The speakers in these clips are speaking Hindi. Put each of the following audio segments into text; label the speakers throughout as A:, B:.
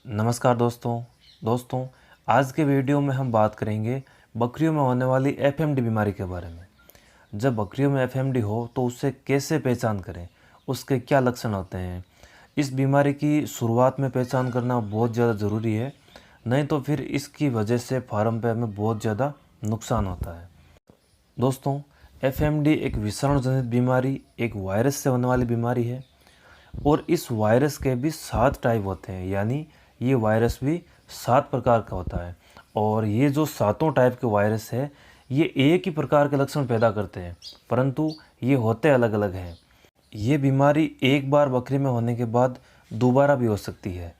A: नमस्कार दोस्तों आज के वीडियो में हम बात करेंगे बकरियों में होने वाली एफएमडी बीमारी के बारे में। जब बकरियों में एफएमडी हो तो उसे कैसे पहचान करें, उसके क्या लक्षण होते हैं। इस बीमारी की शुरुआत में पहचान करना बहुत ज़्यादा ज़रूरी है, नहीं तो फिर इसकी वजह से फार्म पे हमें बहुत ज़्यादा नुकसान होता है। दोस्तों, एफएमडी एक विषाणु जनित बीमारी, एक वायरस से होने वाली बीमारी है और इस वायरस के भी 7 टाइप होते हैं, यानी ये वायरस भी 7 प्रकार का होता है। और ये जो 7 टाइप के वायरस है ये एक ही प्रकार के लक्षण पैदा करते हैं, परंतु ये होते अलग अलग हैं। ये बीमारी एक बार बकरी में होने के बाद दोबारा भी हो सकती है।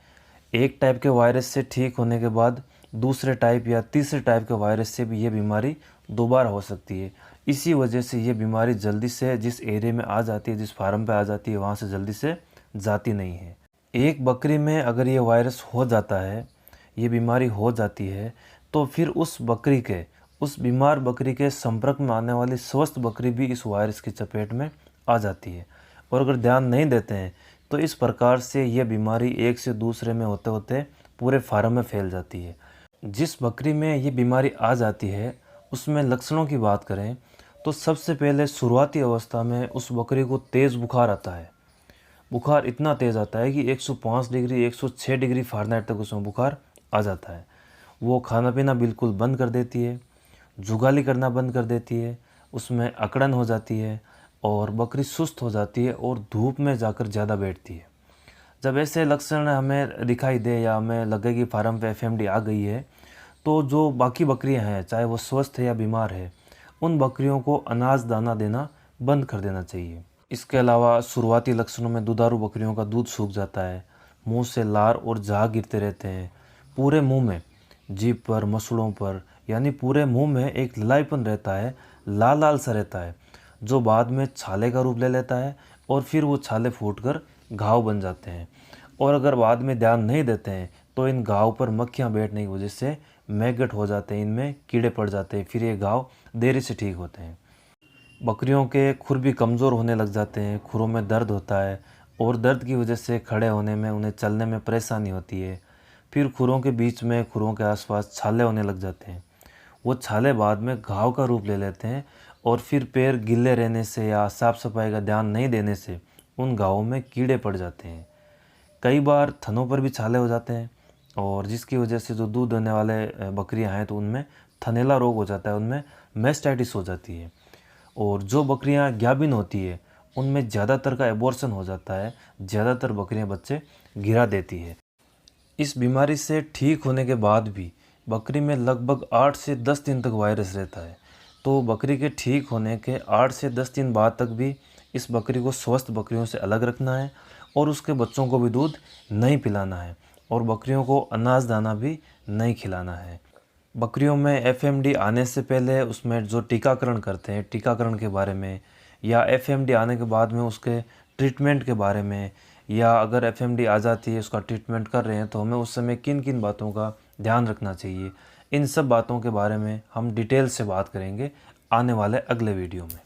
A: एक टाइप के वायरस से ठीक होने के बाद दूसरे टाइप या तीसरे टाइप के वायरस से भी ये बीमारी दोबारा हो सकती है। इसी वजह से ये बीमारी जल्दी से जिस एरिया में आ जाती है, जिस फार्म पे आ जाती है, वहाँ से जल्दी से जाती नहीं है। एक बकरी में अगर ये वायरस हो जाता है, ये बीमारी हो जाती है, तो फिर उस बीमार बकरी के संपर्क में आने वाली स्वस्थ बकरी भी इस वायरस की चपेट में आ जाती है। और अगर ध्यान नहीं देते हैं तो इस प्रकार से यह बीमारी एक से दूसरे में होते होते पूरे फार्म में फैल जाती है। जिस बकरी में ये बीमारी आ जाती है उसमें लक्षणों की बात करें तो सबसे पहले शुरुआती अवस्था में उस बकरी को तेज़ बुखार आता है। बुखार इतना तेज़ आता है कि 105 डिग्री 106 डिग्री फ़ारेनहाइट तक उसमें बुखार आ जाता है। वो खाना पीना बिल्कुल बंद कर देती है, जुगाली करना बंद कर देती है, उसमें अकड़न हो जाती है और बकरी सुस्त हो जाती है और धूप में जाकर ज़्यादा बैठती है। जब ऐसे लक्षण हमें दिखाई दे या हमें लगे कि फार्म पे एफएमडी आ गई है, तो जो बाकी बकरियां हैं, चाहे वो स्वस्थ है या बीमार है, उन बकरियों को अनाज दाना देना बंद कर देना चाहिए। इसके अलावा शुरुआती लक्षणों में दुधारू बकरियों का दूध सूख जाता है, मुंह से लार और झाग गिरते रहते हैं, पूरे मुंह में, जीभ पर, मसूड़ों पर, यानी पूरे मुंह में एक ललाईपन रहता है, लाल लाल सा रहता है, जो बाद में छाले का रूप ले लेता है और फिर वो छाले फूटकर घाव बन जाते हैं। और अगर बाद में ध्यान नहीं देते हैं तो इन घाव पर मक्खियाँ बैठने की वजह से मैगट हो जाते हैं, इनमें कीड़े पड़ जाते हैं, फिर ये घाव देरी से ठीक होते हैं। बकरियों के खुर भी कमज़ोर होने लग जाते हैं, खुरों में दर्द होता है और दर्द की वजह से खड़े होने में, उन्हें चलने में परेशानी होती है। फिर खुरों के बीच में, खुरों के आसपास छाले होने लग जाते हैं। वो छाले बाद में घाव का रूप ले लेते हैं और फिर पैर गीले रहने से या साफ़ सफाई का ध्यान नहीं देने से उन घावों में कीड़े पड़ जाते हैं। कई बार थनों पर भी छाले हो जाते हैं और जिसकी वजह से जो दूध देने वाले बकरियां हैं तो उनमें थनैला रोग हो जाता है, उनमें मैस्टाइटिस हो जाती है। और जो बकरियां गाभिन होती है उनमें ज़्यादातर का एबॉर्शन हो जाता है, ज़्यादातर बकरियां बच्चे गिरा देती है। इस बीमारी से ठीक होने के बाद भी बकरी में लगभग 8 से 10 दिन तक वायरस रहता है। तो बकरी के ठीक होने के 8 से 10 दिन बाद तक भी इस बकरी को स्वस्थ बकरियों से अलग रखना है और उसके बच्चों को भी दूध नहीं पिलाना है और बकरियों को अनाज दाना भी नहीं खिलाना है। बकरियों में एफएमडी आने से पहले उसमें जो टीकाकरण करते हैं, टीकाकरण के बारे में, या एफएमडी आने के बाद में उसके ट्रीटमेंट के बारे में, या अगर एफएमडी आ जाती है उसका ट्रीटमेंट कर रहे हैं तो हमें उस समय किन किन बातों का ध्यान रखना चाहिए, इन सब बातों के बारे में हम डिटेल से बात करेंगे आने वाले अगले वीडियो में।